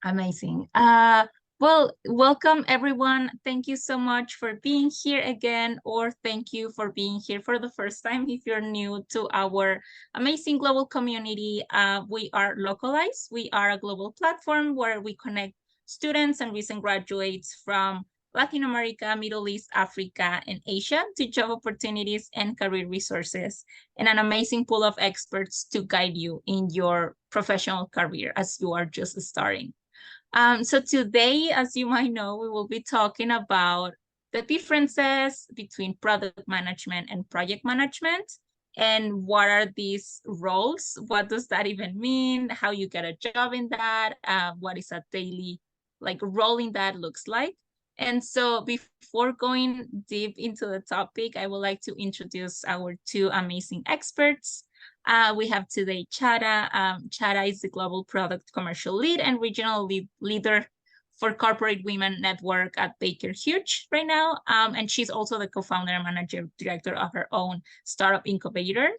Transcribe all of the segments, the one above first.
Amazing. Well, welcome everyone. Thank you so much for being here again, or thank you for being here for the first time if you're new to our amazing global community. We are localized. We are a global platform where we connect students and recent graduates from Latin America, Middle East, Africa, and Asia to job opportunities and career resources, and an amazing pool of experts to guide you in your professional career as you are just starting. So today, as you might know, we will be talking about the differences between product management and project management, and what are these roles? What does that even mean? How you get a job in that? What is a daily role in that looks like? And so before going deep into the topic, I would like to introduce our two amazing experts. We have today Chara. Chara is the Global Product Commercial Lead and Regional Leader for Corporate Women Network at Baker Hughes right now. And she's also the co-founder and manager director of her own startup incubator.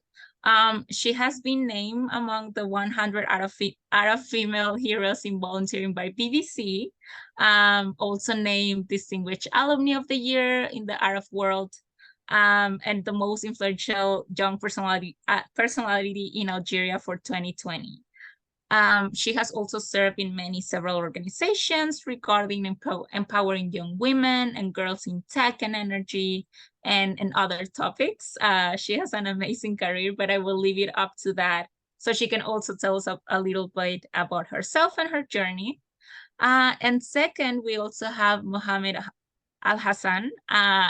She has been named among the 100 Arab female heroes in volunteering by BBC. Also named Distinguished Alumni of the Year in the Arab world. And the most influential young personality in Algeria for 2020. She has also served in several organizations regarding empowering young women and girls in tech and energy and other topics. She has an amazing career, but I will leave it up to that so she can also tell us a little bit about herself and her journey. And second, we also have Mohammed Al-Hassan.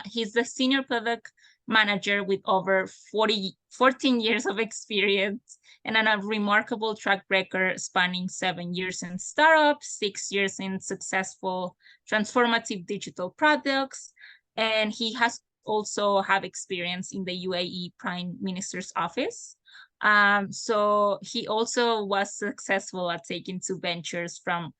He's the senior product manager with over 14 years of experience and a remarkable track record spanning 7 years in startups, 6 years in successful transformative digital products. And he has also have experience in the UAE Prime Minister's office. So he also was successful at taking two ventures from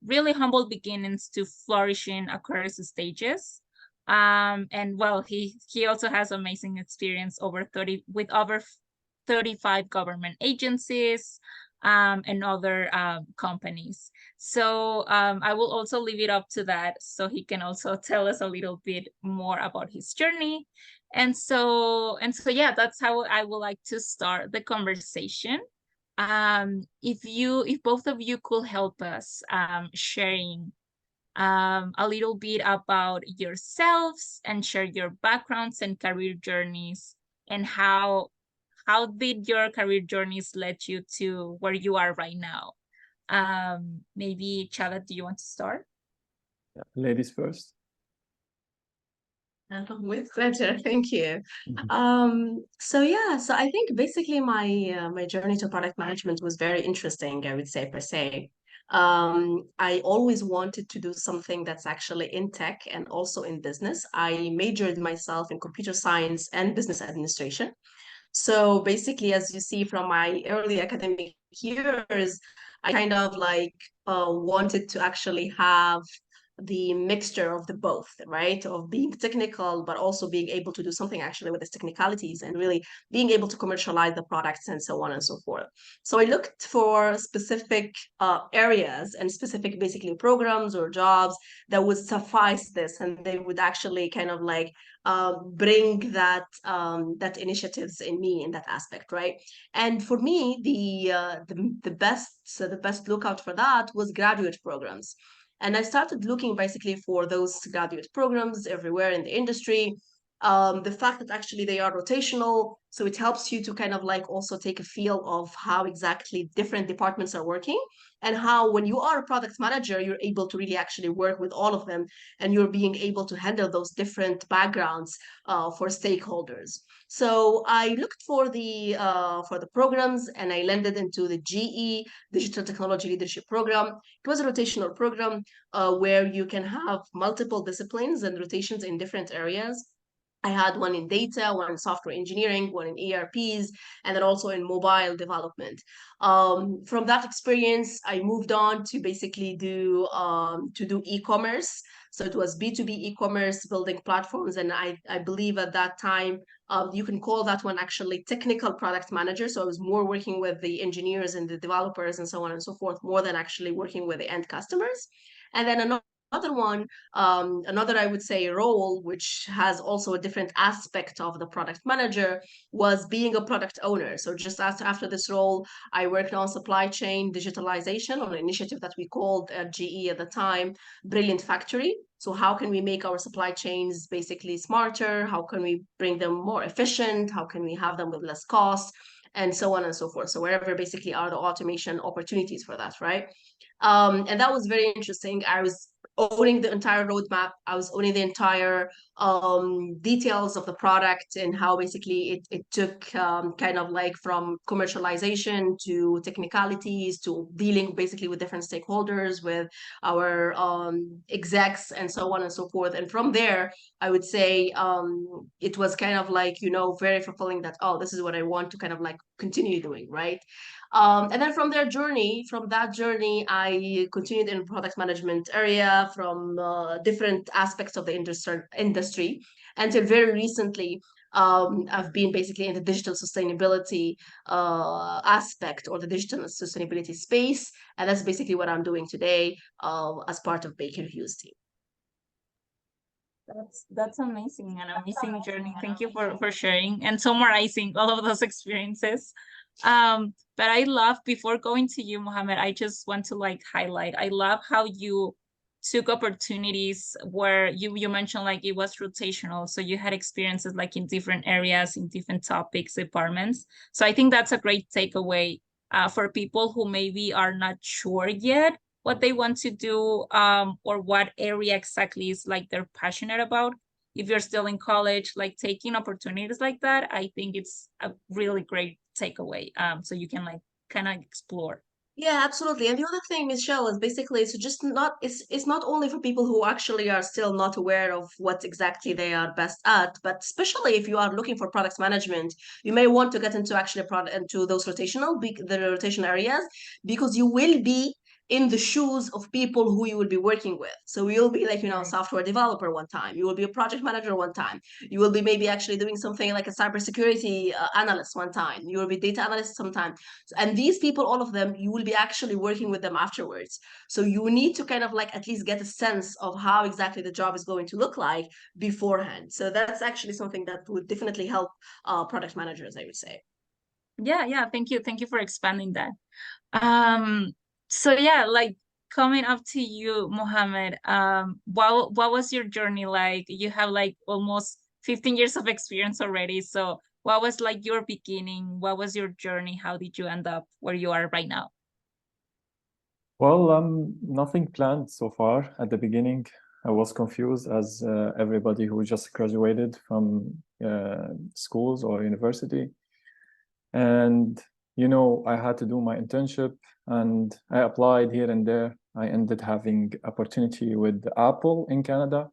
really humble beginnings to flourishing across the stages. And well, he also has amazing experience with over 35 government agencies and other companies. So I will also leave it up to that so he can also tell us a little bit more about his journey. And so yeah, that's how I would like to start the conversation. If both of you could help us sharing a little bit about yourselves and share your backgrounds and career journeys, and how did your career journeys led you to where you are right now? Maybe Chava, do you want to start? Yeah, ladies first. With pleasure, thank you. So I think basically my journey to product management was very interesting, I would say per se. I always wanted to do something that's actually in tech and also in business. I majored myself in computer science and business administration. So basically, as you see from my early academic years, I kind of wanted to actually have the mixture of the both, right? Of being technical, but also being able to do something actually with its technicalities and really being able to commercialize the products and so on and so forth. So I looked for specific areas and specific basically programs or jobs that would suffice this, and they would actually kind of bring that initiatives in me in that aspect, right? And for me, the best lookout for that was graduate programs. And I started looking basically for those graduate programs everywhere in the industry. The fact that actually they are rotational, so it helps you to kind of also take a feel of how exactly different departments are working, and how when you are a product manager, you're able to really actually work with all of them, and you're being able to handle those different backgrounds for stakeholders. So I looked for the programs, and I landed into the GE Digital Technology Leadership Program. It was a rotational program where you can have multiple disciplines and rotations in different areas. I had one in data, one in software engineering, one in ERPs, and then also in mobile development. From that experience, I moved on to basically do e-commerce. So it was B2B e-commerce, building platforms, and I believe at that time You can call that one actually technical product manager. So I was more working with the engineers and the developers and so on and so forth, more than actually working with the end customers. And then another one, another, I would say, role, which has also a different aspect of the product manager, was being a product owner. So just after this role, I worked on supply chain digitalization on an initiative that we called at GE at the time, Brilliant Factory. So how can we make our supply chains basically smarter? How can we bring them more efficient? How can we have them with less cost? And so on and so forth. So wherever basically are the automation opportunities for that, right? And that was very interesting. I was owning the entire roadmap. I was owning the entire details of the product and how basically it took kind of like from commercialization to technicalities to dealing basically with different stakeholders, with our execs and so on and so forth. And from there, I would say it was kind of like, you know, very fulfilling that, oh, this is what I want to kind of like continue doing, right? And then from that journey, I continued in product management area from different aspects of the industry until very recently. I've been basically in the digital sustainability aspect or the digital sustainability space, and that's basically what I'm doing today as part of Baker Hughes team. That's amazing, an amazing journey. Thank you for sharing and summarizing all of those experiences. But I love, before going to you, Mohammed, I just want to like highlight, I love how you took opportunities where you mentioned like it was rotational. So you had experiences like in different areas, in different topics, departments. So I think that's a great takeaway for people who maybe are not sure yet what they want to do or what area exactly is like they're passionate about. If you're still in college, like taking opportunities like that, I think it's a really great takeaway. So you can like kind of explore. Yeah, absolutely. And the other thing, Michelle, is basically it's not only for people who actually are still not aware of what exactly they are best at, but especially if you are looking for product management, you may want to get into actually product into those the rotation areas, because you will be in the shoes of people who you will be working with. So you'll be like, you know, Right. software developer one time, you will be a project manager one time, you will be maybe actually doing something like a cybersecurity analyst one time, you will be data analyst sometime. And these people, all of them, you will be actually working with them afterwards. So you need to kind of like at least get a sense of how exactly the job is going to look like beforehand. So that's actually something that would definitely help product managers, I would say. Yeah. Thank you for expanding that. Um, so yeah, like coming up to you, Mohammed, what was your journey like? You have like almost 15 years of experience already. So what was like your beginning? What was your journey? How did you end up where you are right now? Well, nothing planned so far. At the beginning, I was confused as everybody who just graduated from schools or university. And, you know, I had to do my internship and I applied here and there. I ended having opportunity with Apple in Canada.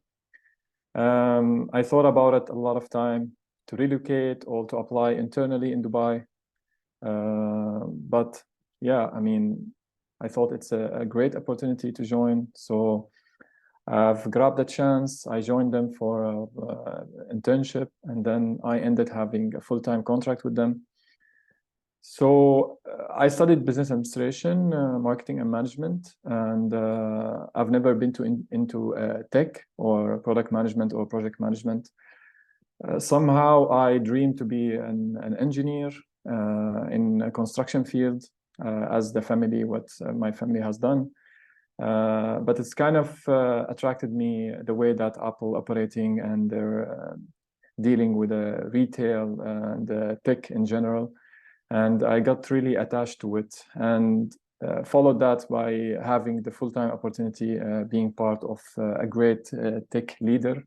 I thought about it a lot of time to relocate or to apply internally in Dubai. But yeah, I mean, I thought it's a great opportunity to join. So I've grabbed the chance. I joined them for an internship, and then I ended having a full-time contract with them. So I studied business administration, marketing and management, and I've never been into tech or product management or project management. Somehow I dreamed to be an engineer in a construction field, as the family, what my family has done. But it's kind of attracted me the way that Apple operating and they're dealing with retail and tech in general. And I got really attached to it and followed that by having the full-time opportunity being part of a great tech leader.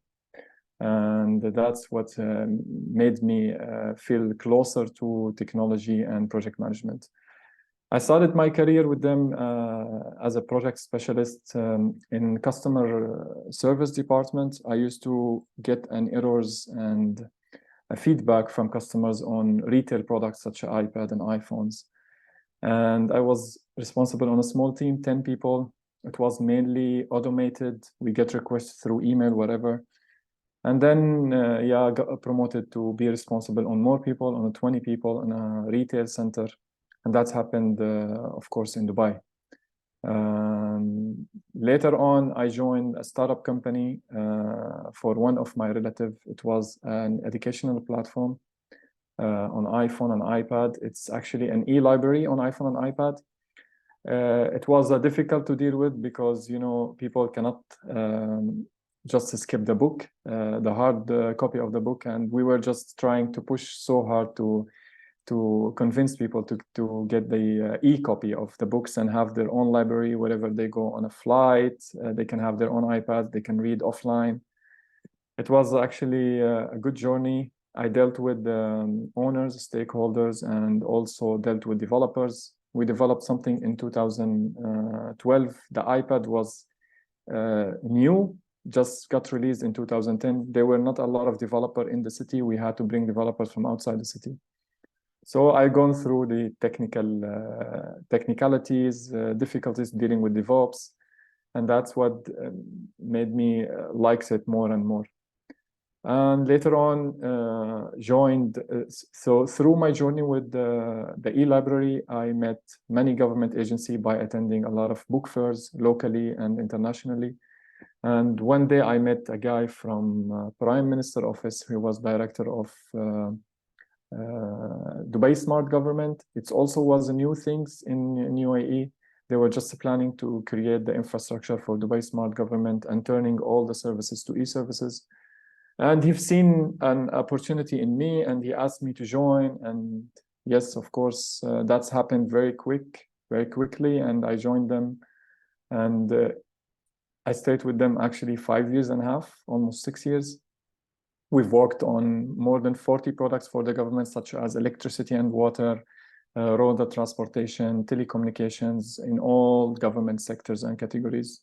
And that's what made me feel closer to technology and project management. I started my career with them as a project specialist in customer service department. I used to get an errors and a feedback from customers on retail products such as iPad and iPhones. And I was responsible on a small team, 10 people. It was mainly automated. We get requests through email, whatever. And then, yeah, got promoted to be responsible on more people, on 20 people in a retail center. And that's happened, of course, in Dubai. Later on, I joined a startup company for one of my relatives. It was an educational platform on iPhone and iPad. It's actually an e-library on iPhone and iPad. It was difficult to deal with because, you know, people cannot just skip the book, the hard copy of the book. And we were just trying to push so hard to convince people to get the e-copy of the books and have their own library wherever they go on a flight. They can have their own iPad, they can read offline. It was actually a good journey. I dealt with owners, stakeholders, and also dealt with developers. We developed something in 2012. The iPad was new, just got released in 2010. There were not a lot of developers in the city. We had to bring developers from outside the city. So I've gone through the technicalities, difficulties dealing with DevOps, and that's what made me likes it more and more. And later on, joined. So through my journey with the e-library, I met many government agencies by attending a lot of book fairs locally and internationally. And one day I met a guy from Prime Minister Office who was director of Dubai Smart Government. It also was a new things in UAE. They were just planning to create the infrastructure for Dubai Smart Government and turning all the services to e-services. And he's seen an opportunity in me and he asked me to join. And yes, of course, that's happened very quickly. And I joined them. And I stayed with them actually 5 years and a half, almost 6 years. We've worked on more than 40 products for the government, such as electricity and water, road transportation, telecommunications in all government sectors and categories.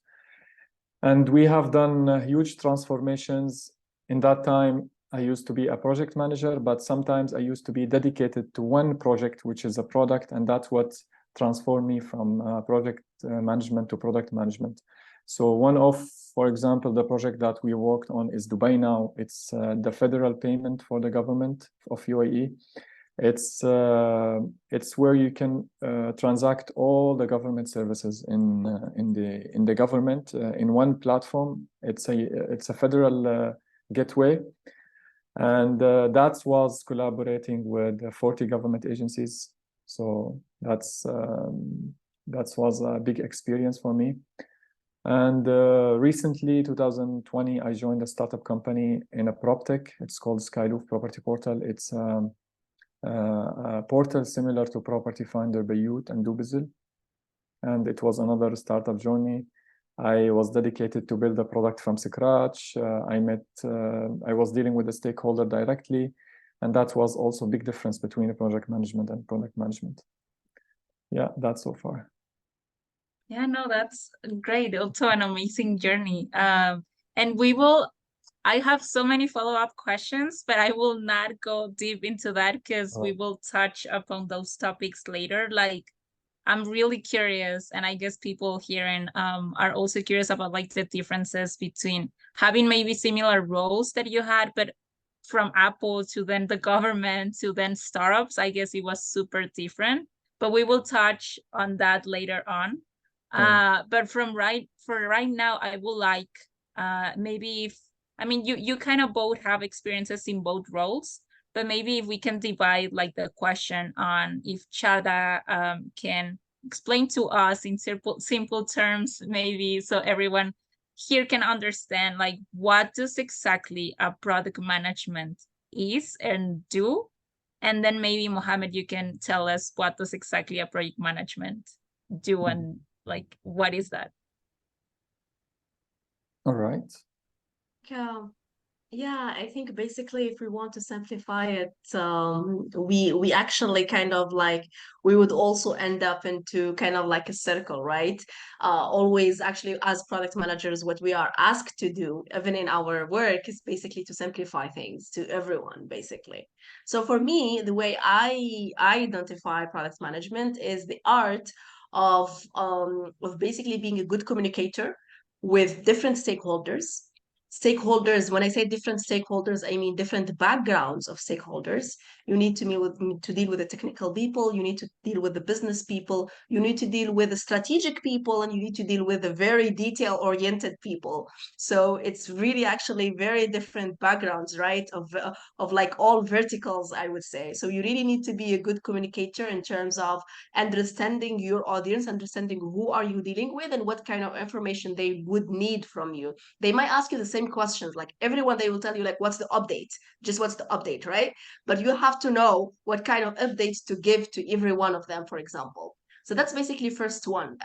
And we have done huge transformations. In that time, I used to be a project manager, but sometimes I used to be dedicated to one project, which is a product, and that's what transformed me from project management to product management. So one of, for example, the project that we worked on is Dubai Now. It's the federal payment for the government of UAE. It's where you can transact all the government services in the government in one platform. It's a federal gateway, and that was collaborating with 40 government agencies. So that was a big experience for me. And recently, 2020, I joined a startup company in a PropTech. It's called Skyloof Property Portal. It's a portal similar to Property Finder, Beirut, and Dubizzle. And it was another startup journey. I was dedicated to build a product from scratch. I was dealing with the stakeholder directly. And that was also a big difference between project management and product management. Yeah, that's so far. Yeah, no, that's great. Also an amazing journey. And I have so many follow-up questions, but I will not go deep into that because we will touch upon those topics later. Like, I'm really curious, and I guess people hearing are also curious about like the differences between having maybe similar roles that you had, but from Apple to then the government to then startups. I guess it was super different, but we will touch on that later on. But for right now, I would like maybe if I mean you kind of both have experiences in both roles, but maybe if we can divide like the question on if Chada can explain to us in simple terms, maybe so everyone here can understand like what does exactly a product management is and do. And then maybe Mohammed, you can tell us what does exactly a project management do and like what is that? All right. Yeah, I think basically if we want to simplify it, we actually kind of like we would also end up into kind of like a circle, right? Always actually as product managers, what we are asked to do, even in our work, is basically to simplify things to everyone, basically. So for me, the way I identify product management is the art of basically being a good communicator with different stakeholders stakeholders. When I say different stakeholders, I mean different backgrounds of stakeholders. You need to deal with the technical people, you need to deal with the business people, you need to deal with the strategic people, and you need to deal with the very detail oriented people. So it's really actually very different backgrounds, right, of like all verticals, I would say. So you really need to be a good communicator in terms of understanding your audience, understanding who are you dealing with and what kind of information they would need from you. They might ask you the same questions, like everyone, they will tell you like, what's the update, just what's the update, right? But you have to know what kind of updates to give to every one of them, for example. So that's basically first one,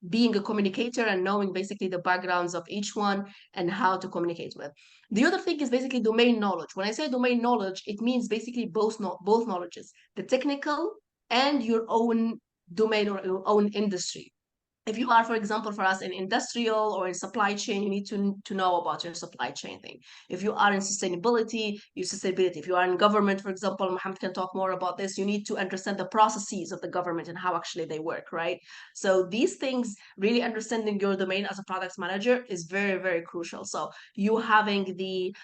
being a communicator and knowing basically the backgrounds of each one and how to communicate with. The other thing is basically domain knowledge. When I say domain knowledge, it means basically both knowledges, the technical and your own domain or your own industry. If you are, for example, for us in industrial or in supply chain, you need to know about your supply chain thing. If you are in sustainability, your sustainability. If you are in government, for example, Mohammed can talk more about this, you need to understand the processes of the government and how actually they work, right? So these things, really understanding your domain as a product manager is very, very crucial. So you having the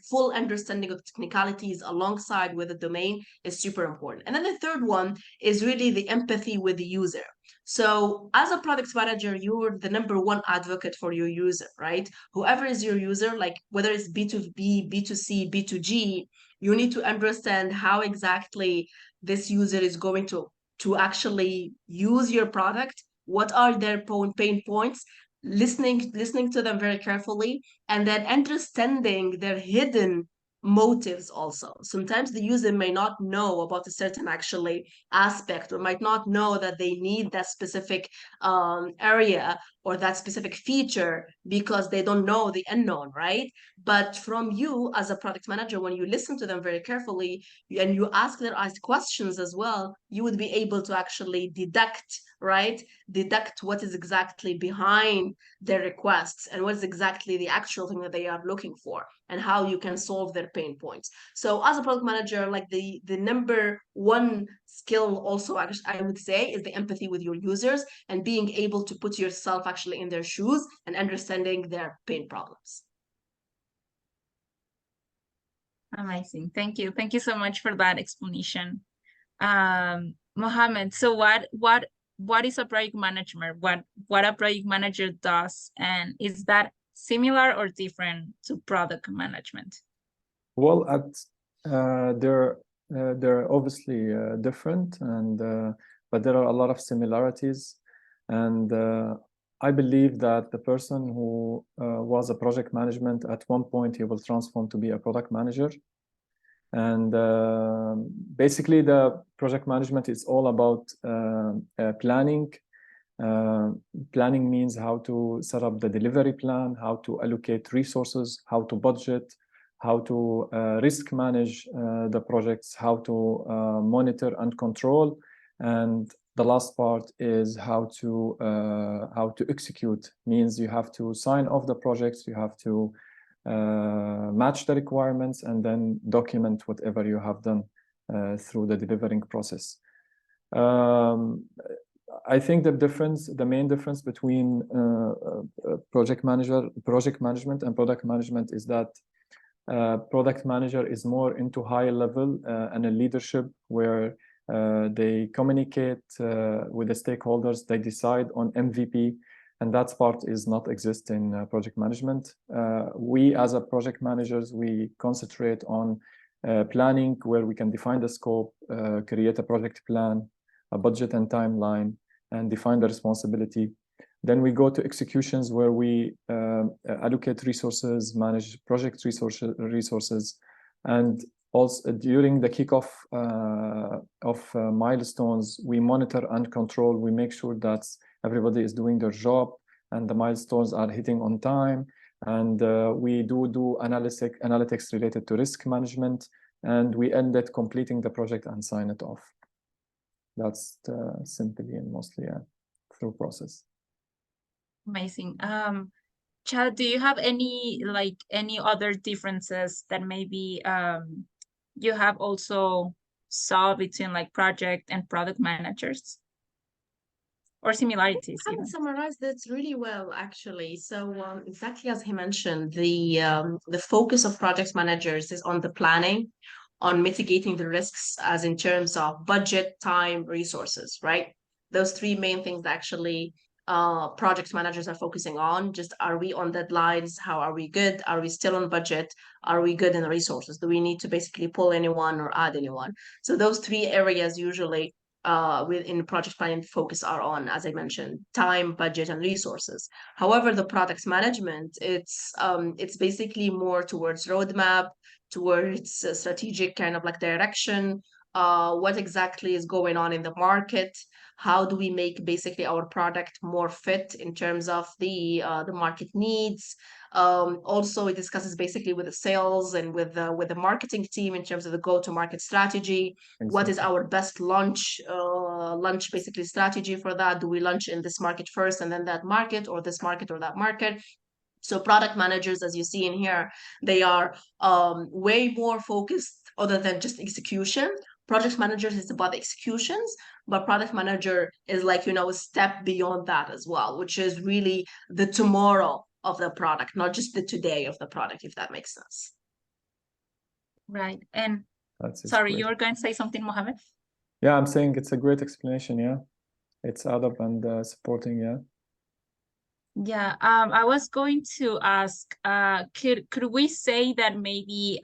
full understanding of the technicalities alongside with the domain is super important. And then the third one is really the empathy with the user. So as a product manager, you're the number one advocate for your user, right? Whoever is your user, like whether it's B2B, B2C, B2G, you need to understand how exactly this user is going to actually use your product. What are their pain points? Listening to them very carefully, and then understanding their hidden motives also. Sometimes the user may not know about a certain actually aspect or might not know that they need that specific area or that specific feature because they don't know the unknown, right? But from you as a product manager, when you listen to them very carefully and you ask questions as well, you would be able to actually deduct, right? Deduct what is exactly behind their requests and what is exactly the actual thing that they are looking for and how you can solve their pain points. So as a product manager, like the number one skill also I would say is the empathy with your users and being able to put yourself actually in their shoes and understanding their pain problems. Amazing. Thank you. Thank you so much for that explanation. Mohammed, so what is a project manager? What a project manager does, and is that similar or different to product management? Well, they're obviously different, and but there are a lot of similarities. And I believe that the person who was a project management at one point, he will transform to be a product manager. And basically, the project management is all about planning. Planning means how to set up the delivery plan, how to allocate resources, how to budget, how to risk manage the projects, how to monitor and control, and the last part is how to execute. Means you have to sign off the projects, you have to match the requirements, and then document whatever you have done through the delivering process. I think the main difference between project management and product management is that product manager is more into high level and a leadership where they communicate with the stakeholders, they decide on MVP, and that part is not exist in project management. We as a project managers, we concentrate on planning, where we can define the scope, create a project plan, a budget and timeline, and define the responsibility. Then we go to executions, where we allocate resources, manage project resources, and also during the kickoff of milestones, we monitor and control. We make sure that everybody is doing their job and the milestones are hitting on time. And we do analytics related to risk management, and we end at completing the project and sign it off. That's simply and mostly a through process. Amazing. Chad, do you have any other differences that maybe you have also saw between like project and product managers? or similarities Kind even? of summarized it really well, actually. So, exactly as he mentioned, the focus of project managers is on the planning, on mitigating the risks, as in terms of budget, time, resources, right? Those three main things actually project managers are focusing on. Just, are we on deadlines? How are we good? Are we still on budget? Are we good in the resources? Do we need to basically pull anyone or add anyone? So those three areas usually within project planning focus are on, as I mentioned, time, budget, and resources. However, the product management, it's basically more towards roadmap, towards strategic kind of like direction, what exactly is going on in the market, how do we make basically our product more fit in terms of the market needs. Also, it discusses basically with the sales and with the marketing team in terms of the go-to-market strategy. What is Exactly. our best launch basically strategy for that? Do we launch in this market first and then that market, or this market or that market? So product managers, as you see in here, they are way more focused other than just execution. Project managers is about executions, but product manager is like, a step beyond that as well, which is really the tomorrow of the product, not just the today of the product, if that makes sense. Right. And That's sorry, great. you were going to say something, Mohammed? Yeah, I'm saying it's a great explanation. Yeah, it's adab and supporting. Yeah. Yeah, I was going to ask, could we say that maybe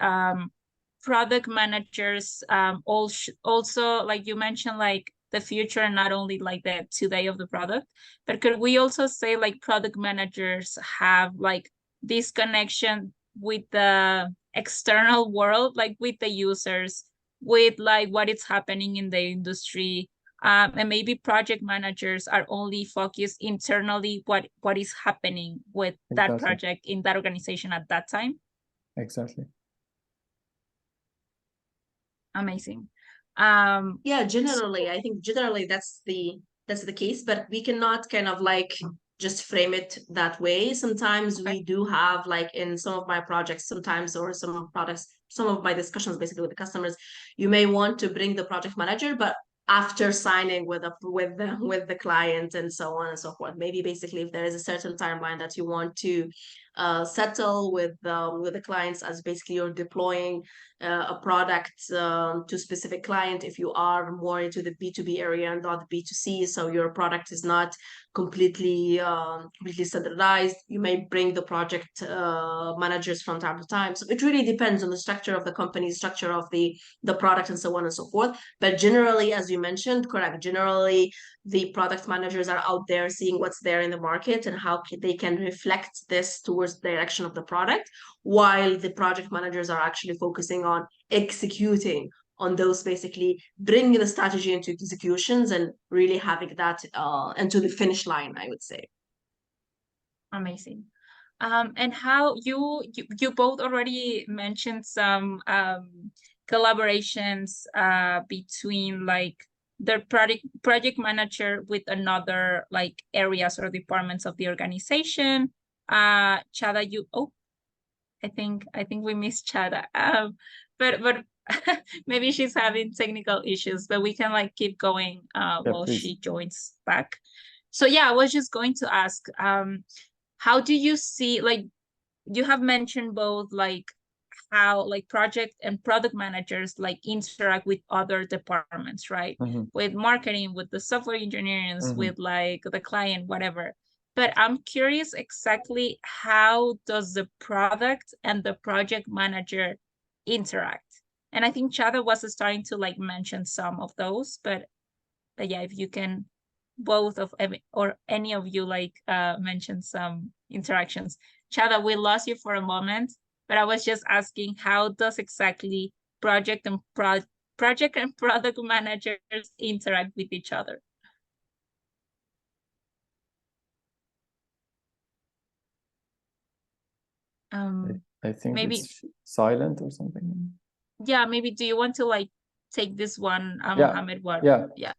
product managers also, like you mentioned, like the future, not only like the today of the product, but could we also say like product managers have like this connection with the external world, like with the users, with like what is happening in the industry? And maybe project managers are only focused internally what is happening with that Exactly. project in that organization at that time. Exactly. Amazing. Yeah, generally, I think generally that's the case, but we cannot kind of like just frame it that way. Sometimes Okay. we do have, like in some of my projects, sometimes, or some products, some of my discussions basically with the customers, you may want to bring the project manager, but after signing with the client and so on and so forth. Maybe basically if there is a certain timeline that you want to settle with the clients, as basically you're deploying a product to a specific client. If you are more into the B2B area and not the B2C, so your product is not completely standardized, you may bring the project managers from time to time. So it really depends on the structure of the company, structure of the product, and so on and so forth. But generally, as you mentioned, correct, generally the product managers are out there seeing what's there in the market and how they can reflect this towards the direction of the product, while the project managers are actually focusing on executing on those, basically bringing the strategy into executions and really having that into the finish line, I would say. Amazing. And how you both already mentioned some collaborations between like the project manager with another like areas or departments of the organization. Chada, I think we missed Chada. But maybe she's having technical issues, but we can like keep going Yeah, while please. she joins back. So yeah, I was just going to ask, how do you see, like you have mentioned both like how like project and product managers like interact with other departments, right? With marketing, with the software engineering, with like the client, whatever. But I'm curious exactly how does the product and the project manager interact? And I think Chada was starting to like mention some of those, but yeah, if you can both of or any of you like mention some interactions. Chada, we lost you for a moment, but I was just asking how does exactly project and product managers interact with each other? I think Maybe it's silent or something. yeah, maybe do you want to like take this one, Yeah. Mohammed? What? Yeah. Yeah.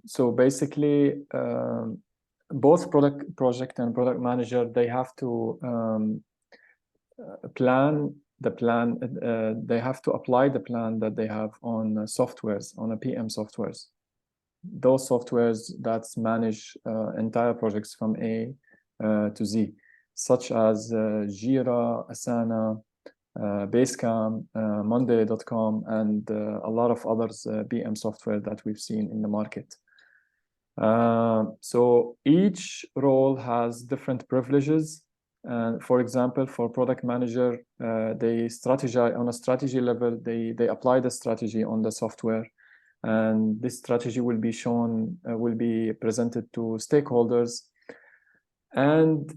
So basically, both project and product manager, they have to plan the plan. They have to apply the plan that they have on softwares, on a PM softwares. those softwares that manage entire projects from A to Z, such as Jira, Asana, Basecamp, Monday.com, and a lot of others PM software that we've seen in the market. So each role has different privileges. For example, for product manager, they strategize on a strategy level. They apply the strategy on the software, and this strategy will be shown, will be presented to stakeholders, and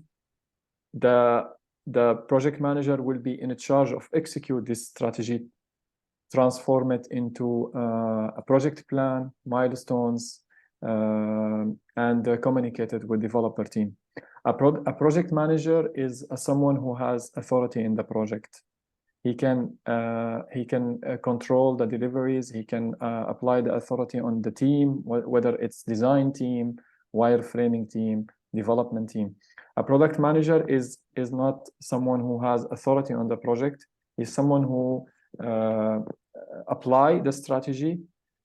the project manager will be in charge of execute this strategy, transform it into a project plan, milestones, and communicate it with developer team. A project manager is someone who has authority in the project. He can control the deliveries. He can apply the authority on the team, whether it's design team, wireframing team, development team. A product manager is not someone who has authority on the project. He's someone who apply the strategy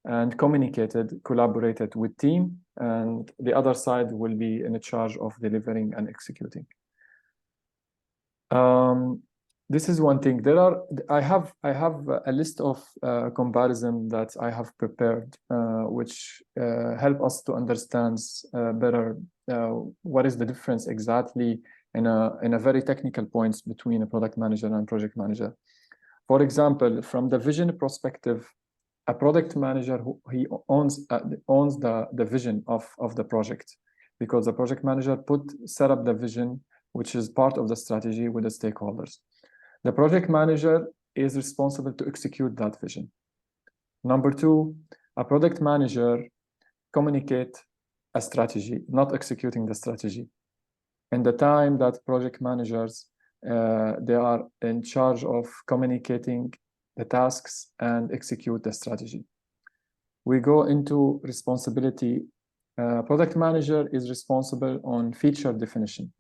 and communicated, collaborated with team, and the other side will be in charge of delivering and executing. This is one thing. I have a list of comparison that I have prepared, which help us to understand better what is the difference exactly in a very technical points between a product manager and project manager. For example, from the vision perspective, a product manager he owns the vision of the project, because the project manager set up the vision, which is part of the strategy with the stakeholders. The project manager is responsible to execute that vision. Number two, a product manager communicate a strategy, not executing the strategy. And the time that project managers, they are in charge of communicating the tasks and execute the strategy. We go into responsibility. Product manager is responsible on feature definition.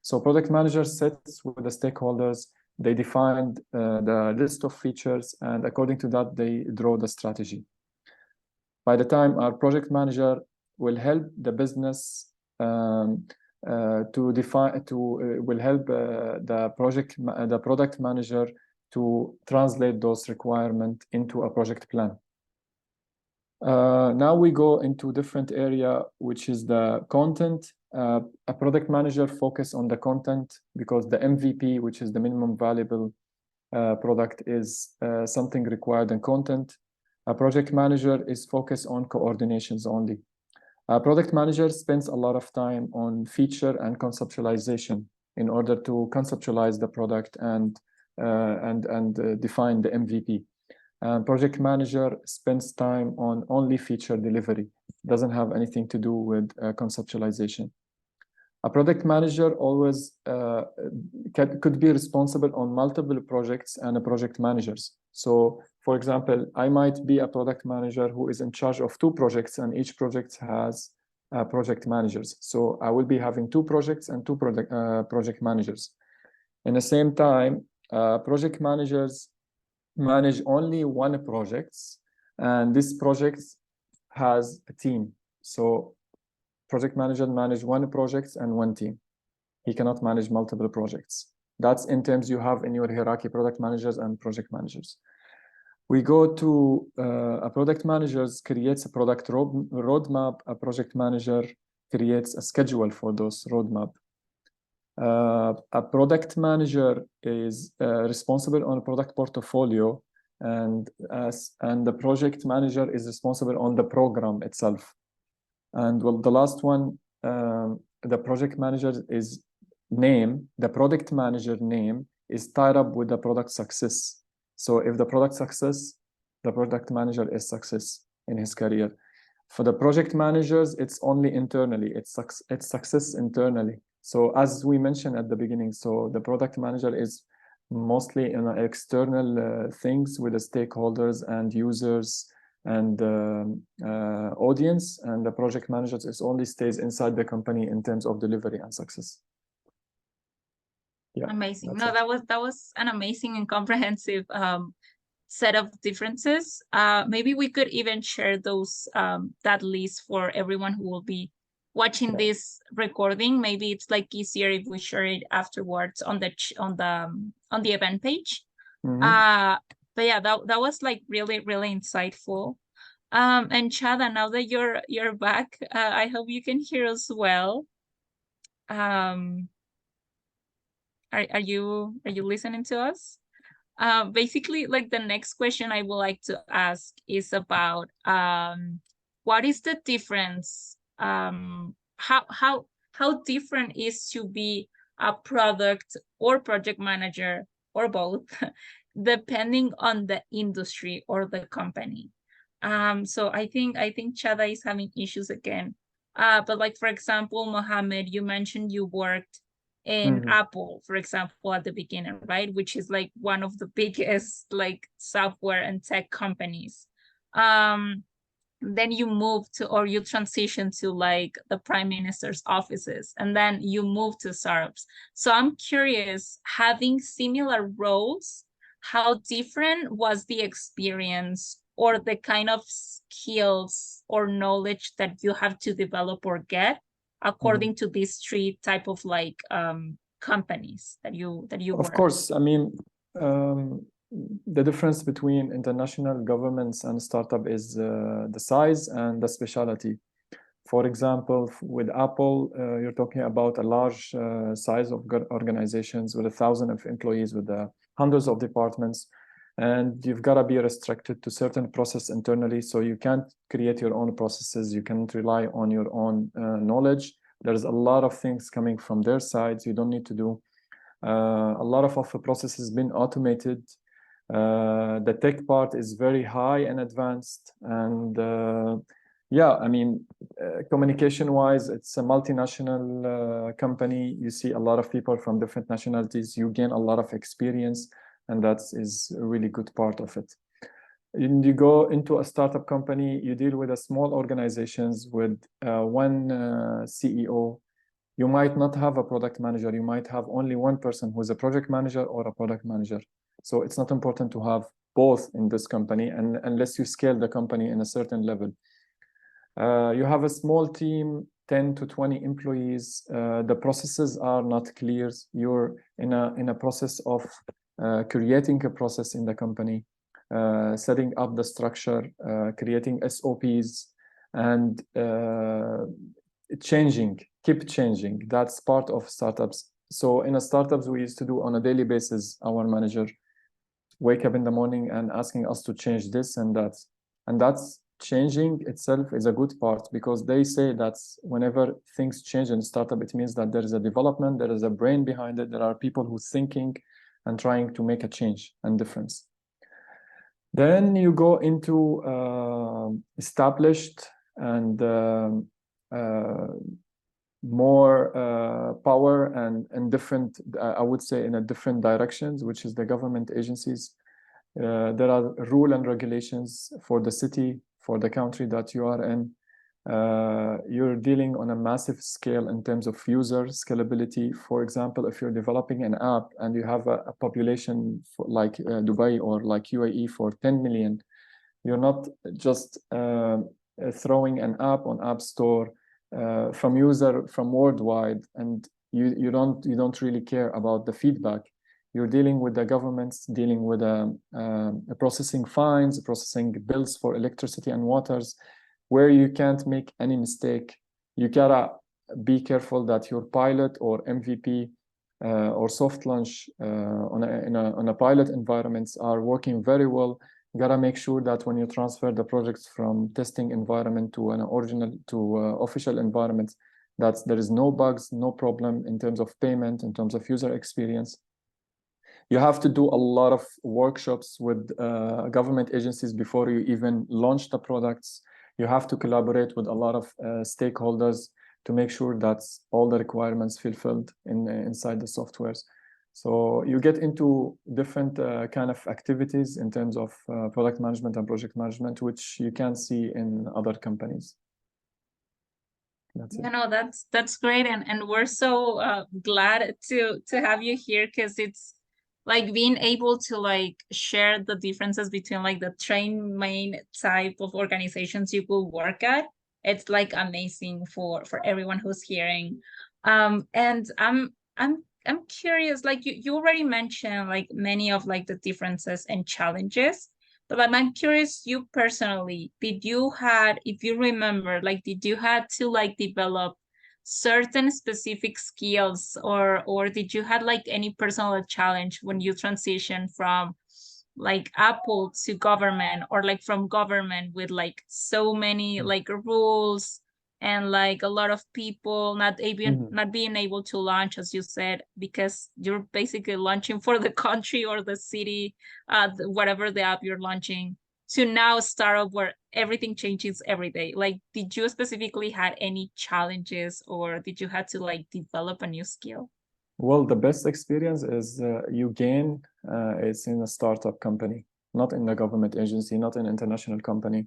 So product manager sits with the stakeholders. They defined the list of features, and according to that, they draw the strategy. By the time our project manager will help the business will help the product manager to translate those requirements into a project plan. Now we go into different area, which is the content. A product manager focus on the content because the MVP, which is the minimum valuable product, is something required in content. A project manager is focused on coordinations only. A product manager spends a lot of time on feature and conceptualization in order to conceptualize the product and define the MVP. Project manager spends time on only feature delivery, doesn't have anything to do with conceptualization. A product manager always could be responsible on multiple projects and project managers. So, for example, I might be a product manager who is in charge of 2 projects, and each project has project managers. So I will be having 2 projects and 2 project managers. In the same time, project managers manage only 1 project, and this project has a team. So project manager manage 1 project and 1 team. He cannot manage multiple projects. That's in terms you have in your hierarchy, product managers and project managers. We go to a product manager creates a product roadmap. A project manager creates a schedule for those roadmap. A product manager is responsible on a product portfolio, and the project manager is responsible on the program itself. And well, the last one, the project manager is the product manager name is tied up with the product success. So if the product success, the product manager is success in his career. For the project managers, it's only internally, it's success internally. So as we mentioned at the beginning, so the product manager is mostly in external things with the stakeholders and users and audience, and the project manager is only stays inside the company in terms of delivery and success. Yeah, amazing. No, that was an amazing and comprehensive set of differences. Maybe we could even share those that list for everyone who will be watching this recording. Maybe it's like easier if we share it afterwards on the event page. But yeah, that was like really insightful. And Chada, now that you're back, I hope you can hear us well. Are you listening to us? Basically, like the next question I would like to ask is about what is the difference? How different is to be a product or project manager or both, depending on the industry or the company. So I think Chada is having issues again. But like for example, Mohammed, you mentioned you worked in Apple, for example, at the beginning, right? Which is like one of the biggest like software and tech companies. Then you move to, or you transition to like the prime minister's offices, and then you move to startups. So I'm curious, having similar roles, how different was the experience or the kind of skills or knowledge that you have to develop or get according to these three type of like companies that you Of work? course, I mean, the difference between international governments and startup is the size and the specialty. For example, with Apple, you're talking about a large size of organizations with 1,000 of employees, with hundreds of departments, and you've got to be restricted to certain process internally. So you can't create your own processes. You can't rely on your own knowledge. There's a lot of things coming from their sides you don't need to do. A lot of the process has been automated. The tech part is very high and advanced, and yeah, I mean, communication-wise, it's a multinational company. You see a lot of people from different nationalities. You gain a lot of experience, and that is a really good part of it. And you go into a startup company, you deal with a small organizations with one CEO. You might not have a product manager. You might have only one person who's a project manager or a product manager. So it's not important to have both in this company, and unless you scale the company in a certain level. You have a small team, 10 to 20 employees. The processes are not clear. You're in a process of creating a process in the company, setting up the structure, creating SOPs, and keep changing. That's part of startups. So in a startups, we used to do on a daily basis, our manager wake up in the morning and asking us to change this and that. And that's changing itself is a good part, because they say that whenever things change in startup, it means that there is a development, there is a brain behind it, there are people who thinking and trying to make a change and difference. Then you go into established and more power and different, I would say, in a different directions, which is the government agencies. There are rule and regulations for the city, for the country that you are in. You're dealing on a massive scale in terms of user scalability. For example, if you're developing an app and you have a population like Dubai or like UAE for 10 million, you're not just throwing an app on App Store from worldwide, and you don't really care about the feedback. You're dealing with the governments, dealing with processing fines, processing bills for electricity and waters, where you can't make any mistake. You gotta be careful that your pilot or MVP or soft launch on a pilot environments are working very well. You gotta make sure that when you transfer the projects from testing environment to an official environment, that there is no bugs, no problem in terms of payment, in terms of user experience. You have to do a lot of workshops with government agencies before you even launch the products. You have to collaborate with a lot of stakeholders to make sure that all the requirements fulfilled inside the softwares. So you get into different kind of activities in terms of product management and project management, which you can see in other companies. That's it. No, that's great, and we're so glad to have you here, because it's like being able to like share the differences between like the train main type of organizations you could work at. It's like amazing for everyone who's hearing. And I'm curious, like you already mentioned like many of like the differences and challenges, but I'm curious, you personally, did you had, if you remember, like did you had to like develop certain specific skills, or did you had like any personal challenge when you transition from like Apple to government, or like from government with like so many like rules and like a lot of people not being able to launch, as you said, because you're basically launching for the country or the city, whatever the app you're launching, to now startup where everything changes every day. Like, did you specifically had any challenges, or did you have to like develop a new skill? Well, the best experience is you gain it's in a startup company, not in the government agency, not an international company.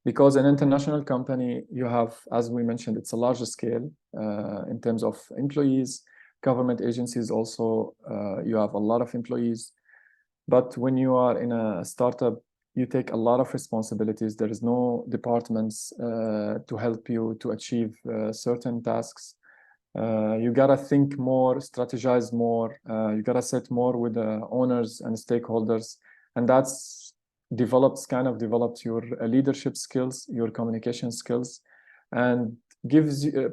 Because an international company, you have, as we mentioned, it's a larger scale in terms of employees. Government agencies also, you have a lot of employees. But when you are in a startup, you take a lot of responsibilities. There is no departments to help you to achieve certain tasks. You gotta think more, strategize more. You gotta sit more with the owners and stakeholders, and that's develops your leadership skills, your communication skills, and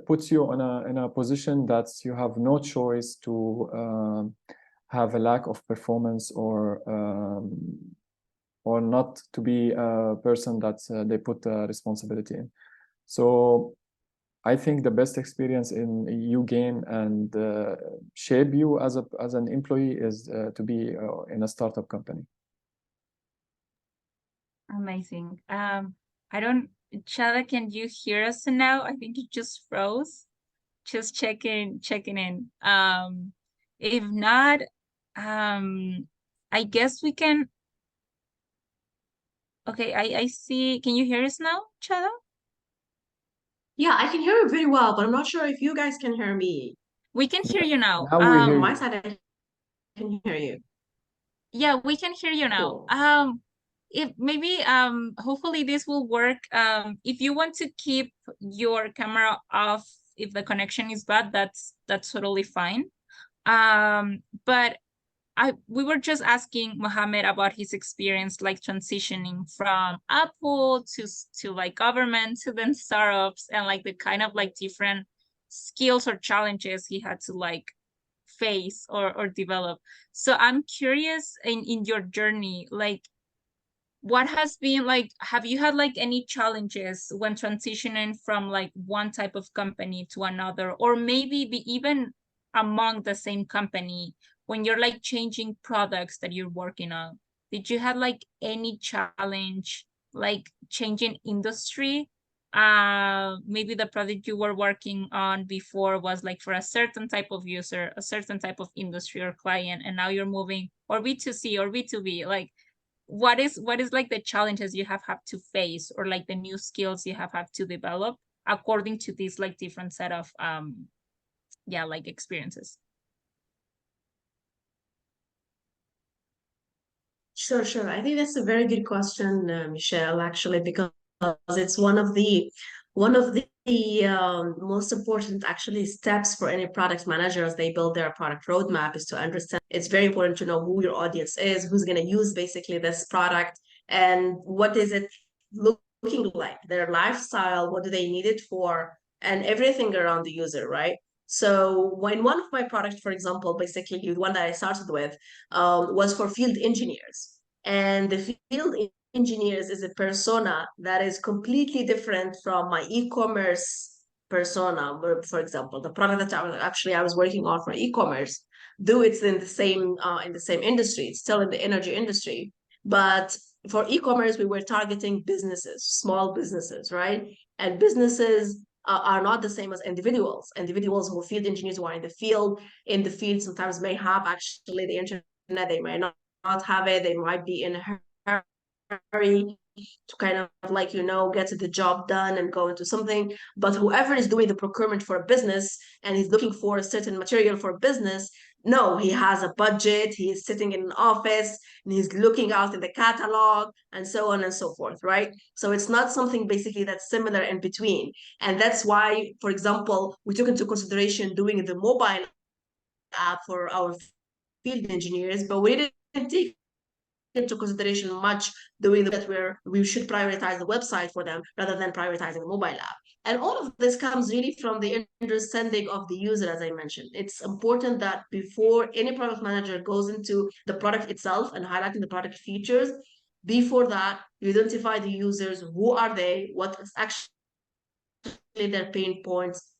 puts you in a position that you have no choice to have a lack of performance or not to be a person that they put responsibility in. So I think the best experience in you gain and shape you as an employee is to be in a startup company. Amazing. I don't, Chada, can you hear us now? I think you just froze. Just checking in. If not, I guess we can. Okay, I see. Can you hear us now, Chada? Yeah, I can hear you very well, but I'm not sure if you guys can hear me. We can hear you now. Now we hear From my you. side, I can hear you. Yeah, we can hear you now. Cool. If maybe hopefully this will work. If you want to keep your camera off if the connection is bad, that's totally fine. But we were just asking Mohammed about his experience like transitioning from Apple to like government to then startups, and like the kind of like different skills or challenges he had to like face or develop. So I'm curious, in your journey, like what has been like, have you had like any challenges when transitioning from like one type of company to another, or maybe be even among the same company when you're like changing products that you're working on? Did you have like any challenge like changing industry? Maybe the product you were working on before was like for a certain type of user, a certain type of industry or client, and now you're moving, or B2C or B2B, like what is like the challenges you have had to face, or like the new skills you have had to develop according to this like different set of yeah, like experiences? Sure, sure. I think that's a very good question, Michelle, actually, because it's one of the most important actually steps for any product manager as they build their product roadmap is to understand. It's very important to know who your audience is, who's going to use basically this product, and what is it looking like, their lifestyle, what do they need it for, and everything around the user, right? So when one of my products, for example, basically the one that I started with, was for field engineers. And the field engineers is a persona that is completely different from my e-commerce persona. For example, the product that I was working on for e-commerce, though it's in the same industry, it's still in the energy industry. But for e-commerce, we were targeting businesses, small businesses, right? And businesses are not the same as individuals. Individuals who are field engineers who are in the field sometimes may have actually the internet, they may not have it, they might be in a hurry to kind of like, get the job done and go into something. But whoever is doing the procurement for a business and is looking for a certain material for a business, No, he has a budget, he is sitting in an office, and he's looking out in the catalog, and so on and so forth, right? So it's not something basically that's similar in between. And that's why, for example, we took into consideration doing the mobile app for our field engineers, but we didn't take into consideration much doing that where we should prioritize the website for them rather than prioritizing the mobile app. And all of this comes really from the understanding of the user, as I mentioned. It's important that before any product manager goes into the product itself and highlighting the product features, before that, you identify the users, who are they, what is actually their pain points,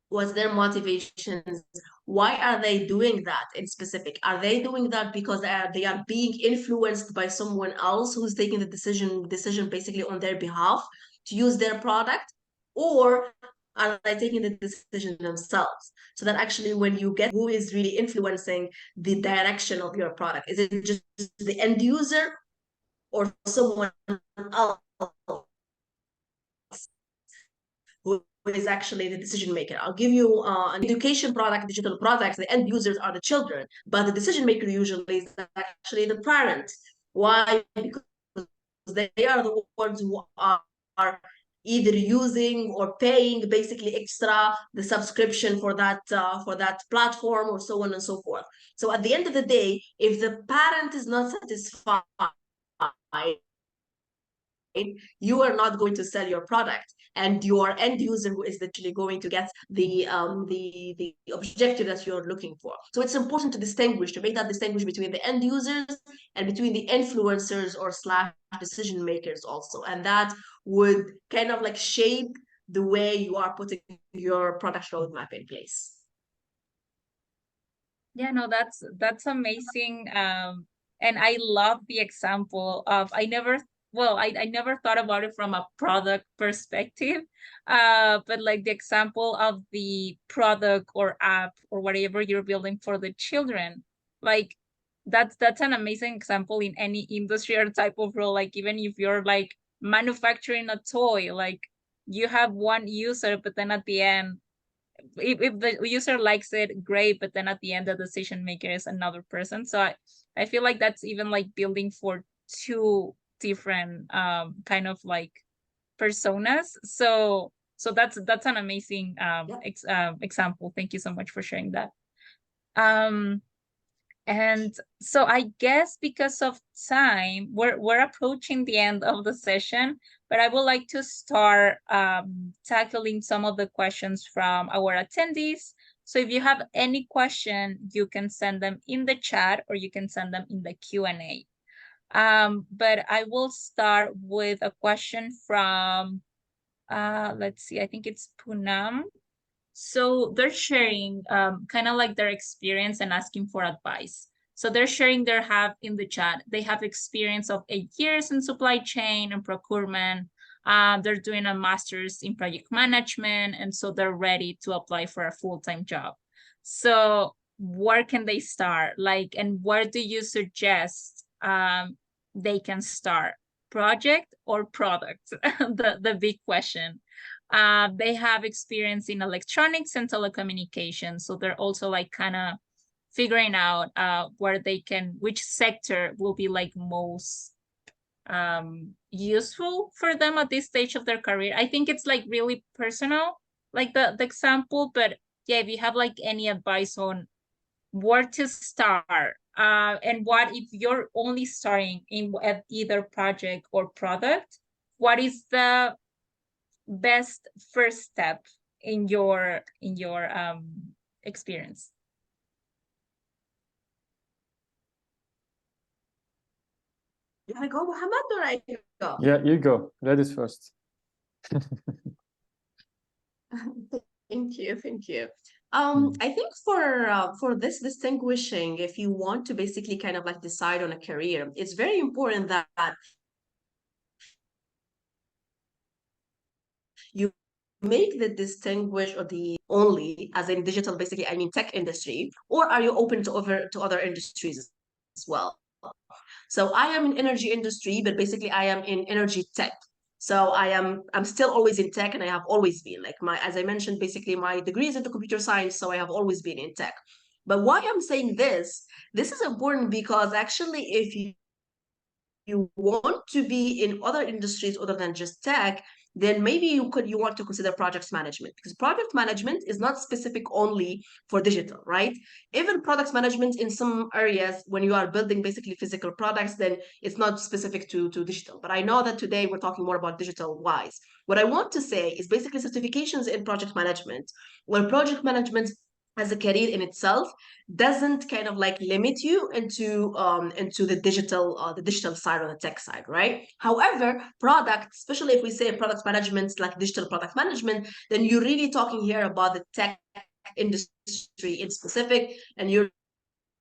what's their motivations, why are they doing that in specific? Are they doing that because they are being influenced by someone else who's taking the decision basically on their behalf to use their product, or are they taking the decision themselves? So that actually when you get who is really influencing the direction of your product, is it just the end user or someone else who is actually the decision maker? I'll give you an education product, digital products. The end users are the children, but the decision maker usually is actually the parent. Why? Because they are the ones who are either using or paying basically extra the subscription for that platform or so on and so forth. So at the end of the day, if the parent is not satisfied, you are not going to sell your product, and your end user who is literally going to get the objective that you're looking for. So it's important to distinguish, to make that distinguish between the end users and between the influencers or slash decision makers also, and that would kind of like shape the way you are putting your product roadmap in place. Yeah, no, that's amazing. And I love the example of I never thought about it from a product perspective. But like the example of the product or app or whatever you're building for the children. Like that's an amazing example in any industry or type of role. Like even if you're like manufacturing a toy, like you have one user, but then at the end if the user likes it, great, but then at the end the decision maker is another person. So I feel like that's even like building for two different kind of like personas. So that's an amazing example. Thank you so much for sharing that. um and so I guess because of time, we're approaching the end of the session, but I would like to start tackling some of the questions from our attendees. So if you have any question, you can send them in the chat or you can send them in the Q&A. But I will start with a question from, let's see, I think it's Punam. So they're sharing kind of like their experience and asking for advice. So they're sharing their have in the chat. They have experience of 8 years in supply chain and procurement. They're doing a master's in project management, and so they're ready to apply for a full-time job. So where can they start? Like, and where do you suggest they can start? Project or product? the big question. They have experience in electronics and telecommunications, so they're also like kind of figuring out where they can, which sector will be like most useful for them at this stage of their career. I think it's like really personal, like the example, but yeah, if you have like any advice on where to start, and what if you're only starting in at either project or product, what is the best first step in your experience? You want to go, Muhammad, or I go? Yeah, you go. Ladies first. Thank you, thank you. I think for this distinguishing, if you want to basically kind of like decide on a career, it's very important that you make the distinguish or the only as in digital, basically, I mean tech industry, or are you open to other industries as well? So I am in energy industry, but basically I am in energy tech. So I'm still always in tech, and I have always been like, my, as I mentioned, basically my degree is into computer science, so I have always been in tech. But why I'm saying this is important because actually, if you want to be in other industries other than just tech, then maybe you want to consider project management, because project management is not specific only for digital, right? Even product management in some areas, when you are building basically physical products, then it's not specific to digital. But I know that today we're talking more about digital wise. What I want to say is basically certifications in project management, where project management as a career in itself doesn't kind of like limit you into the digital side or the tech side, right? However, product, especially if we say product management, like digital product management, then you're really talking here about the tech industry in specific, and you're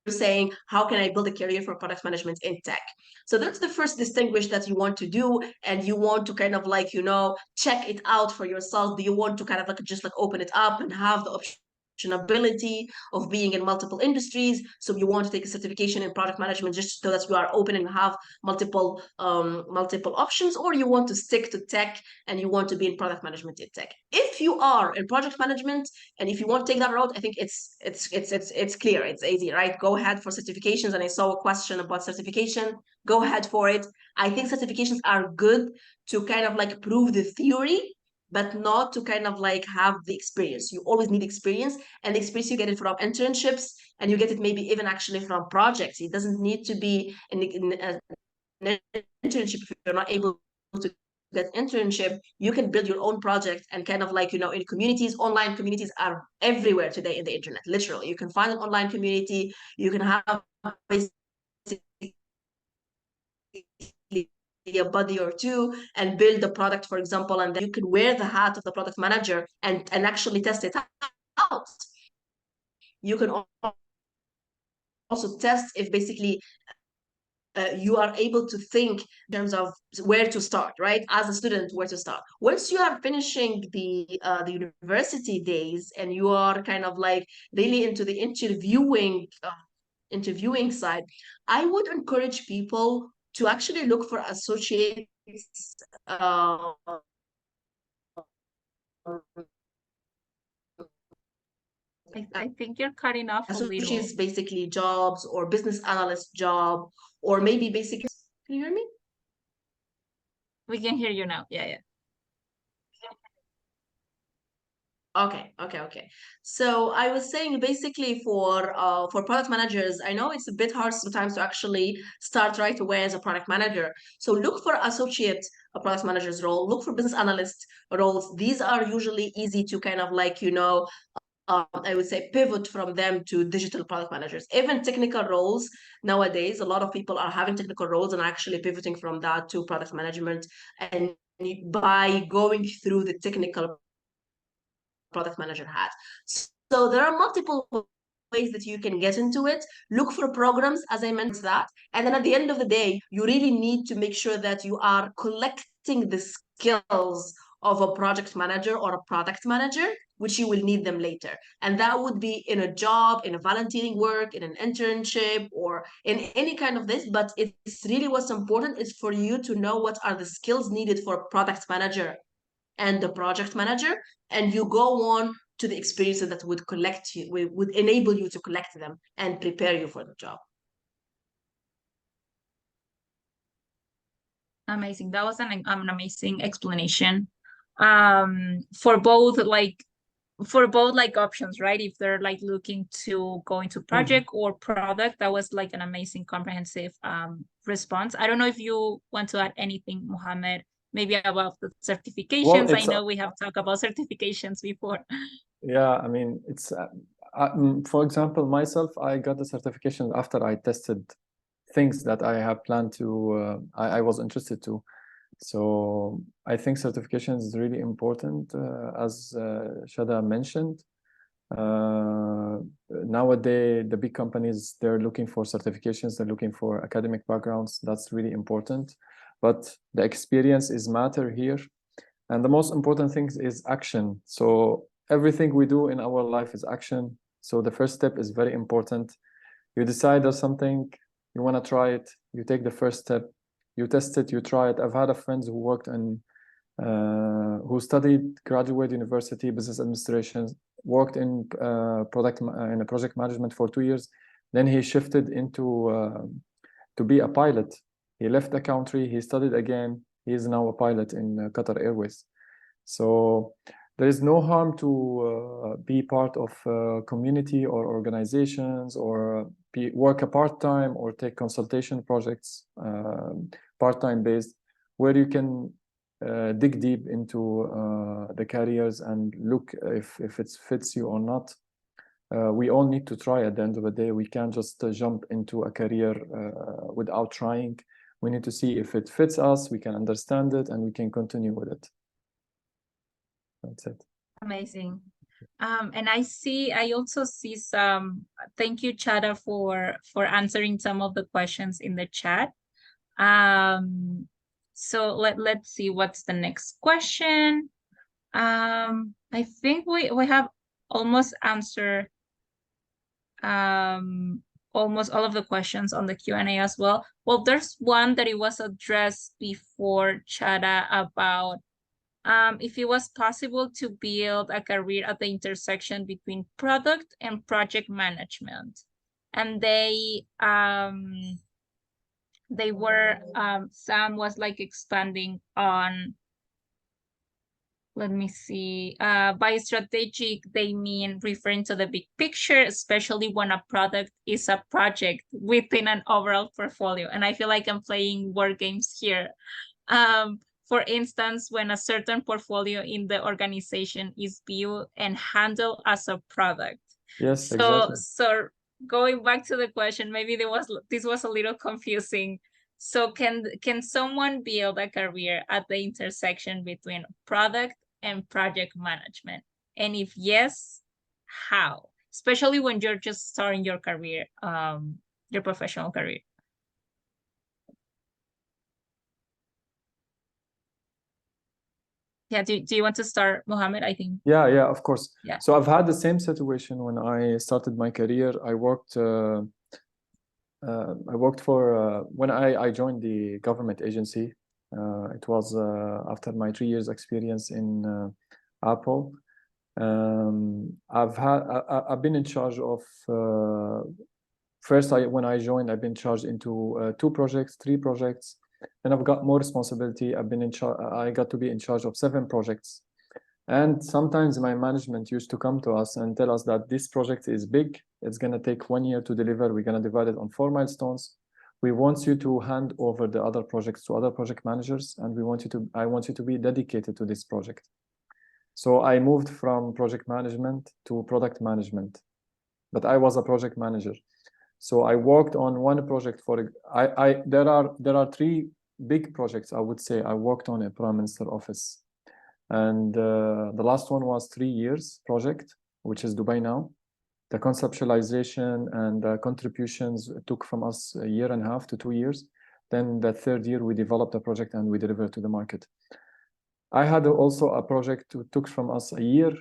saying, how can I build a career for product management in tech? So that's the first distinguish that you want to do, and you want to kind of like, check it out for yourself. Do you want to kind of like just like open it up and have the optionability of being in multiple industries? So you want to take a certification in product management just so that you are open and have multiple options, or you want to stick to tech and you want to be in product management in tech. If you are in project management and if you want to take that route, I think it's clear, it's easy, right? Go ahead for certifications. And I saw a question about certification. Go ahead for it. I think certifications are good to kind of like prove the theory, but not to kind of like have the experience. You always need experience, and the experience you get it from internships, and you get it maybe even actually from projects. It doesn't need to be in an internship. If you're not able to get internship, you can build your own project, and kind of like, in communities. Online communities are everywhere today in the internet, literally. You can find an online community, you can have basically a buddy or two and build the product, for example, and then you can wear the hat of the product manager and actually test it out. You can also test if basically you are able to think in terms of where to start, right? As a student, where to start. Once you are finishing the university days and you are kind of like really into the interviewing side, I would encourage people to actually look for associates. I think you're cutting off a little. Associates basically jobs, or business analyst job, or maybe basically. Can you hear me? We can hear you now. Yeah. Okay. So I was saying basically for product managers, I know it's a bit hard sometimes to actually start right away as a product manager. So look for associate a product manager's role, look for business analyst roles. These are usually easy to kind of like, I would say pivot from them to digital product managers. Even technical roles nowadays, a lot of people are having technical roles and actually pivoting from that to product management, and by going through the technical product manager hat. So there are multiple ways that you can get into it. Look for programs, as I mentioned that. And then at the end of the day, you really need to make sure that you are collecting the skills of a project manager or a product manager, which you will need them later. And that would be in a job, in a volunteering work, in an internship, or in any kind of this. But it's really what's important is for you to know what are the skills needed for a product manager and the project manager, and you go on to the experiences that would collect you, would enable you to collect them and prepare you for the job. Amazing. That was an amazing explanation. For both like options, right? If they're like looking to go into project or product, that was like an amazing comprehensive response. I don't know if you want to add anything, Mohammed, maybe about the certifications. I know we have talked about certifications before. Yeah, I mean, it's for example, myself, I got the certification after I tested things that I have planned to, I was interested to. So I think certification is really important, as Shada mentioned. Nowadays, the big companies, they're looking for certifications, they're looking for academic backgrounds. That's really important. But the experience is matter here. And the most important thing is action. So everything we do in our life is action. So the first step is very important. You decide on something, you want to try it, you take the first step, you test it, you try it. I've had a friend who worked in, who studied graduate university business administration worked in in a project management for 2 years. Then he shifted into to be a pilot. He left the country, he studied again. He is now a pilot in Qatar Airways. So there is no harm to be part of a community or organizations, or work a part-time or take consultation projects, part-time based, where you can dig deep into the careers and look if it fits you or not. We all need to try at the end of the day. We can't just jump into a career without trying. We need to see if it fits us, we can understand it, and we can continue with it. That's it. Amazing. And I also see some, thank you, Chada, for answering some of the questions in the chat. So let's see what's the next question. I think we have almost answered almost all of the questions on the Q&A as well. Well, there's one that it was addressed before, Chada, about if it was possible to build a career at the intersection between product and project management. And they were, Sam was like expanding on, let me see, by strategic, they mean referring to the big picture, especially when a product is a project within an overall portfolio. And I feel like I'm playing word games here. For instance, when a certain portfolio in the organization is viewed and handled as a product. Yes, so, exactly. So going back to the question, maybe this was a little confusing. So can someone build a career at the intersection between product and project management? And if yes, how? Especially when you're just starting your career, your professional career. Yeah, do you want to start, Mohammed? I think. Yeah, of course. Yeah. So I've had the same situation when I started my career. I worked for when I joined the government agency. It was after my 3 years experience in Apple. I've been in charge of first when I joined, I've been charged into 2 projects, 3 projects. Then I've got more responsibility. I got to be in charge of 7 projects. And sometimes my management used to come to us and tell us that this project is big. It's going to take 1 year to deliver. We're going to divide it on 4 milestones. We want you to hand over the other projects to other project managers, and I want you to be dedicated to this project. So I moved from project management to product management, but I was a project manager. So I worked on one project there are 3 big projects, I would say, I worked on in Prime Minister office. And the last one was 3 years project, which is Dubai Now. The conceptualization and the contributions took from us 1.5 years to 2 years. Then the 3rd year, we developed a project and we delivered to the market. I had also a project that took from us 1 year.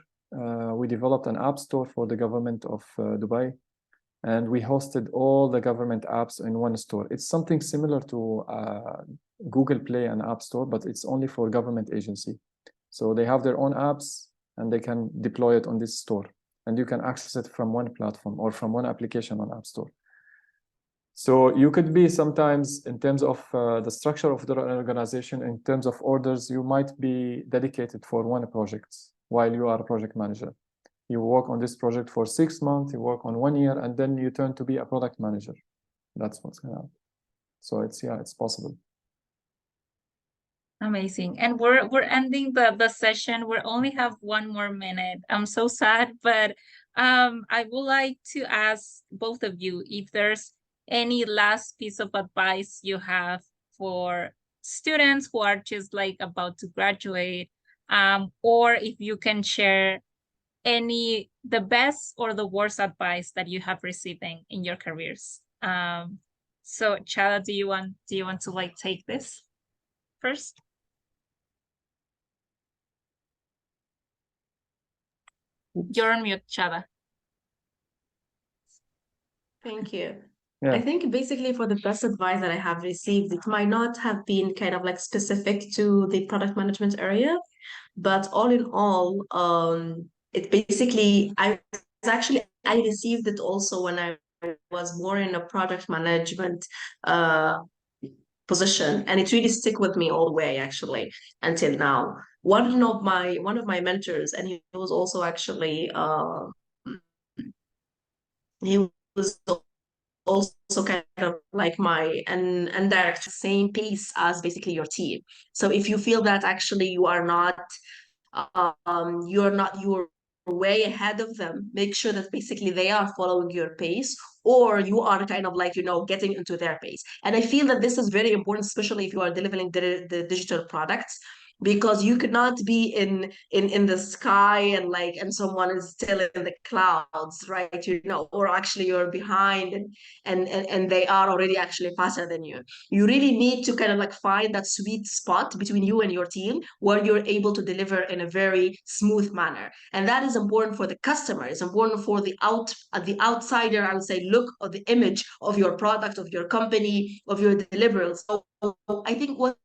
We developed an app store for the government of Dubai, and we hosted all the government apps in one store. It's something similar to Google Play and App Store, but it's only for government agency. So they have their own apps and they can deploy it on this store, and you can access it from one platform or from one application on App Store. So you could be sometimes, in terms of the structure of the organization, in terms of orders, you might be dedicated for one project while you are a project manager. You work on this project for 6 months, you work on 1 year, and then you turn to be a product manager. That's what's going on. So it's possible. Amazing. And we're ending the session. We only have 1 more minute. I'm so sad, but I would like to ask both of you if there's any last piece of advice you have for students who are just like about to graduate, or if you can share the best or the worst advice that you have received in your careers. So Chada, do you want to like take this first? You're on mute, Chada. Thank you. Yeah. I think basically for the best advice that I have received, it might not have been kind of like specific to the product management area, but all in all, it basically, I received it also when I was more in a project management position, and it really stuck with me all the way actually until now. One of my mentors, and he was also actually he was also kind of like my and direct same pace as basically your team. So if you feel that actually you're way ahead of them, make sure that basically they are following your pace, or you are kind of like, getting into their pace. And I feel that this is very important, especially if you are delivering the digital products, because you could not be in the sky and someone is still in the clouds, right? Or actually you're behind, and they are already actually faster than you. You really need to kind of like find that sweet spot between you and your team, where you're able to deliver in a very smooth manner. And that is important for the customer. It's important for the outsider, I would say, look of the image of your product, of your company, of your deliverables. So I think what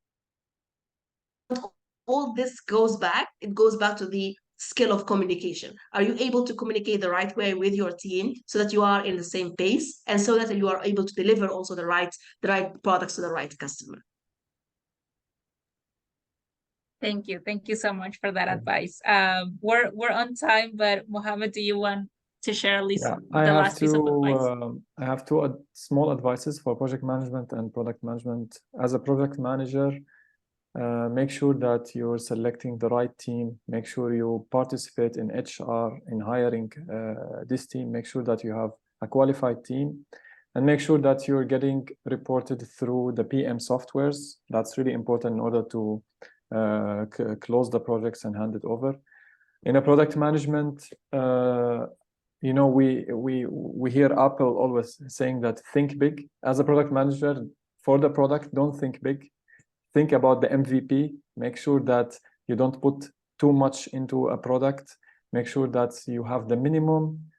all this goes back to the skill of communication. Are you able to communicate the right way with your team, so that you are in the same pace, and so that you are able to deliver also the right products to the right customer? Thank you. Thank you so much for that advice. We're on time, but Mohammed, do you want to share at least the last piece of advice? I have two small advices for project management and product management. As a project manager, make sure that you're selecting the right team. Make sure you participate in HR, in hiring this team. Make sure that you have a qualified team, and make sure that you're getting reported through the PM softwares. That's really important in order to close the projects and hand it over. In a product management, we hear Apple always saying that think big. As a product manager for the product, don't think big. Think about the MVP. Make sure that you don't put too much into a product. Make sure that you have the minimum.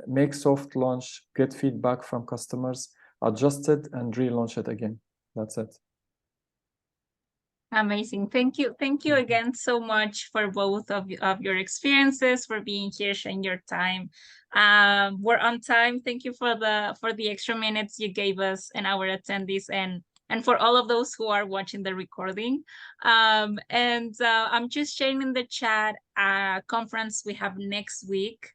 Make soft launch, get feedback from customers, adjust it, and relaunch it again. That's it. Amazing. Thank you. Thank you again so much for both of your experiences, for being here, sharing your time. We're on time. Thank you for the extra minutes you gave us and our attendees, and for all of those who are watching the recording. And I'm just sharing in the chat a conference we have next week.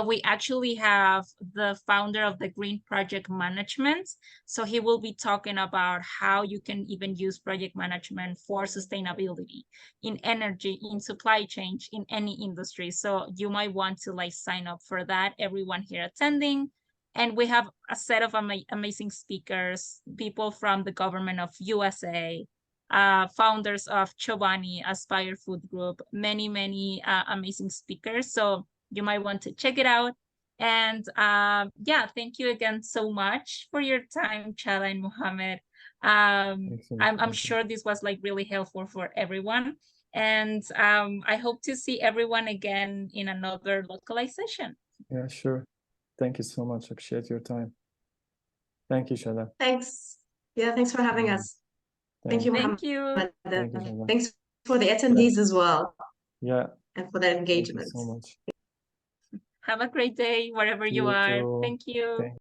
We actually have the founder of the Green Project Management. So he will be talking about how you can even use project management for sustainability in energy, in supply chain, in any industry. So you might want to sign up for that, everyone here attending. And we have a set of amazing speakers, people from the government of USA, founders of Chobani, Aspire Food Group, many amazing speakers. So you might want to check it out. And yeah, thank you again so much for your time, Chala and Mohammed. I'm sure this was really helpful for everyone. And I hope to see everyone again in another localized session. Yeah, sure. Thank you so much. Appreciate your time. Thank you, Shala. Thanks. Yeah, thanks for having us. Thank you, Mohammed. Thank you. Thank you, Shala. Thanks for the attendees as well. Yeah. And for their engagement. Thank you so much. Have a great day wherever you are. Too. Thank you.